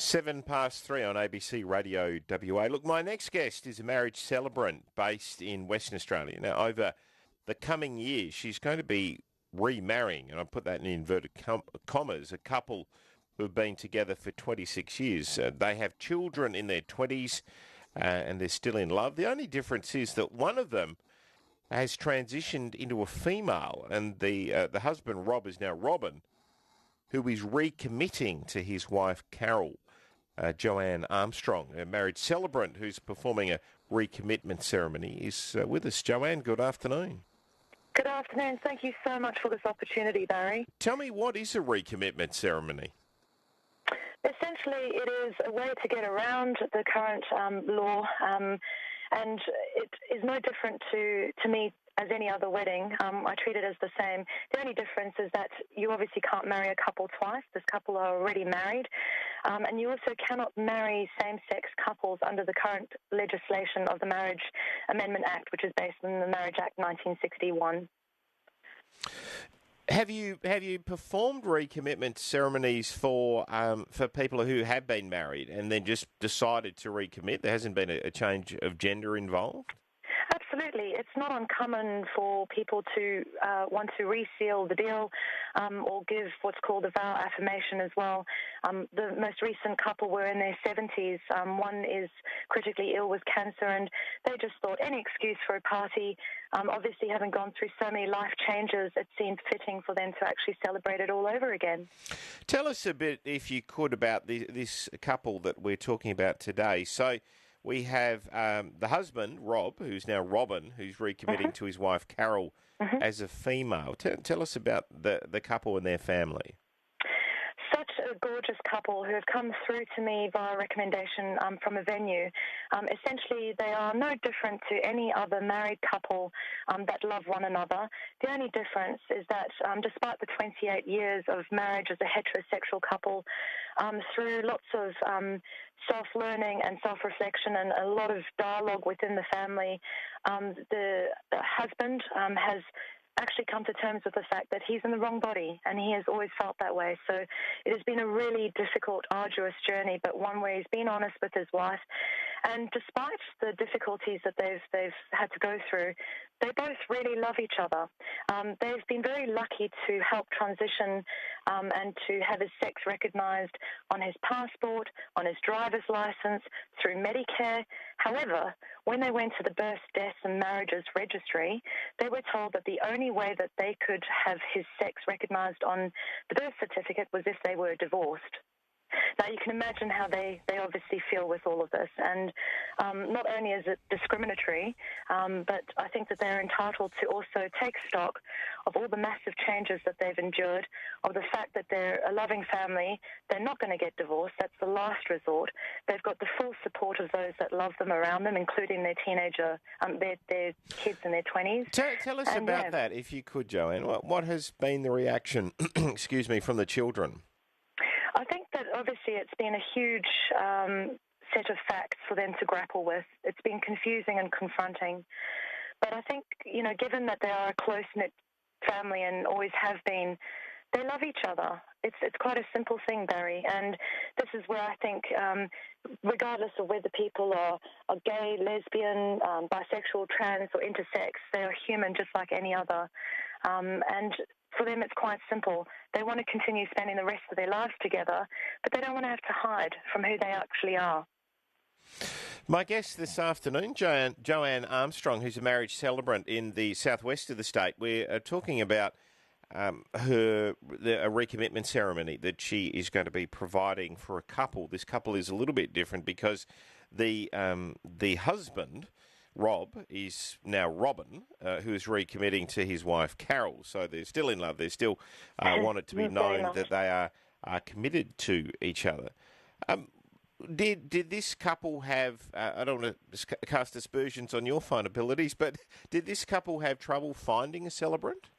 3:07 on ABC Radio WA. Look, my next guest is a marriage celebrant based in Western Australia. Now, over the coming years, she's going to be remarrying, and I put that in inverted commas, a couple who have been together for 26 years. They have children in their 20s, and they're still in love. The only difference is that one of them has transitioned into a female, and the husband, Rob, is now Robin, who is recommitting to his wife, Carol. Joanne Armstrong, a marriage celebrant who's performing a recommitment ceremony, is with us. Joanne, good afternoon. Good afternoon. Thank you so much for this opportunity, Barry. Tell me, what is a recommitment ceremony? Essentially, it is a way to get around the current law, and it is no different to me as any other wedding. I treat it as the same. The only difference is that you obviously can't marry a couple twice. This couple are already married. And you also cannot marry same-sex couples under the current legislation of the Marriage Amendment Act, which is based on the Marriage Act 1961. Have you performed recommitment ceremonies for people who have been married and then just decided to recommit? There hasn't been a change of gender involved? Absolutely. It's not uncommon for people to want to reseal the deal or give what's called a vow affirmation as well. The most recent couple were in their 70s. One is critically ill with cancer, and they just thought any excuse for a party. Obviously, having gone through so many life changes, it seemed fitting for them to actually celebrate it all over again. Tell us a bit, if you could, about this couple that we're talking about today. So we have the husband, Rob, who's now Robin, who's recommitting to his wife, Carol, as a female. Tell us about the couple and their family. Such a gorgeous couple who have come through to me via recommendation from a venue. Essentially, they are no different to any other married couple that love one another. The only difference is that despite the 28 years of marriage as a heterosexual couple, through lots of self-learning and self-reflection and a lot of dialogue within the family, the husband has actually come to terms with the fact that he's in the wrong body, and he has always felt that way. So it has been a really difficult, arduous journey, but one where he's been honest with his wife. And despite the difficulties that they've had to go through, they both really love each other. They've been very lucky to help transition and to have his sex recognised on his passport, on his driver's licence, through Medicare. However, when they went to the Births, Deaths and Marriages Registry, they were told that the only way that they could have his sex recognised on the birth certificate was if they were divorced. Now, you can imagine how they obviously feel with all of this. And not only is it discriminatory, but I think that they're entitled to also take stock of all the massive changes that they've endured, of the fact that they're a loving family. They're not going to get divorced. That's the last resort. They've got the full support of those that love them around them, including their teenager, their kids in their 20s. Tell us about that, if you could, Joanne. What has been the reaction, excuse me, from the children? I think that obviously it's been a huge set of facts for them to grapple with. It's been confusing and confronting. But I think, given that they are a close-knit family and always have been, they love each other. It's quite a simple thing, Barry. And this is where I think, regardless of whether people are gay, lesbian, bisexual, trans, or intersex, they are human just like any other. And for them, it's quite simple. They want to continue spending the rest of their lives together, but they don't want to have to hide from who they actually are. My guest this afternoon, Joanne Armstrong, who's a marriage celebrant in the southwest of the state. We're talking about a recommitment ceremony that she is going to be providing for a couple. This couple is a little bit different because the husband, Rob, is now Robin, who is recommitting to his wife, Carol. So they're still in love. They still want it to be known that they are committed to each other. Did this couple have, I don't want to cast aspersions on your fine abilities, but did this couple have trouble finding a celebrant?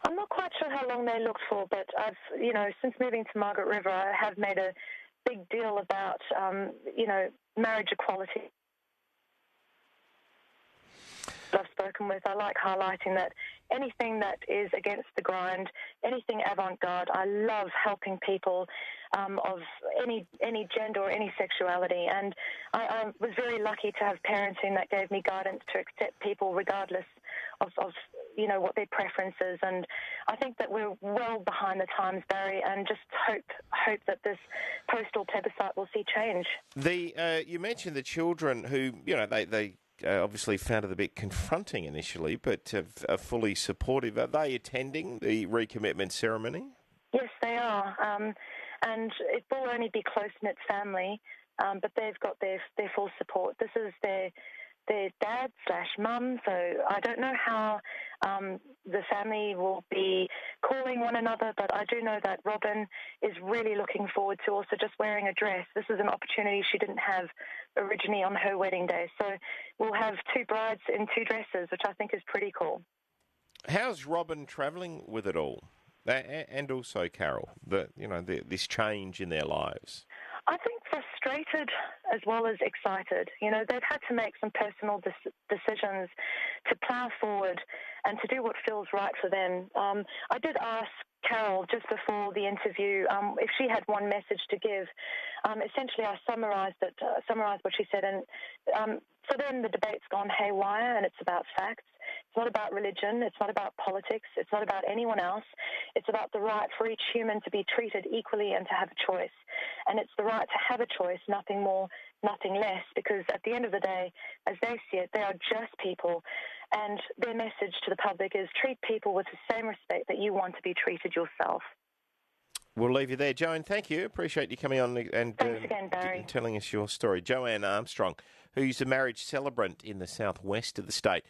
I'm not quite sure how long they looked for, but I've, since moving to Margaret River, I have made a big deal about, marriage equality. I've spoken with, I like highlighting that anything that is against the grind, anything avant-garde. I love helping people of any gender or any sexuality, and I was very lucky to have parenting that gave me guidance to accept people regardless of what their preference is. And I think that we're well behind the times, Barry, and just hope that this postal plebiscite will see change. You mentioned the children who, they obviously found it a bit confronting initially, but are fully supportive. Are they attending the recommitment ceremony? Yes, they are. And it will only be close-knit family, but they've got their full support. This is their dad/mum, so I don't know how the family will be calling one another, but I do know that Robin is really looking forward to also just wearing a dress. This is an opportunity she didn't have originally on her wedding day. So we'll have two brides in two dresses, which I think is pretty cool. How's Robin travelling with it all? And also Carol, this change in their lives? I think frustrated as well as excited. They've had to make some personal decisions to plough forward and to do what feels right for them. I did ask Carol just before the interview if she had one message to give. Essentially, I summarised what she said, and for them the debate's gone haywire, and it's about facts. It's not about religion. It's not about politics. It's not about anyone else. It's about the right for each human to be treated equally and to have a choice. And it's the right to have a choice, nothing more, nothing less, because at the end of the day, as they see it, they are just people. And their message to the public is treat people with the same respect that you want to be treated yourself. We'll leave you there. Joanne, thank you. Appreciate you coming on and thanks again, Barry. Telling us your story. Joanne Armstrong, who's a marriage celebrant in the southwest of the state.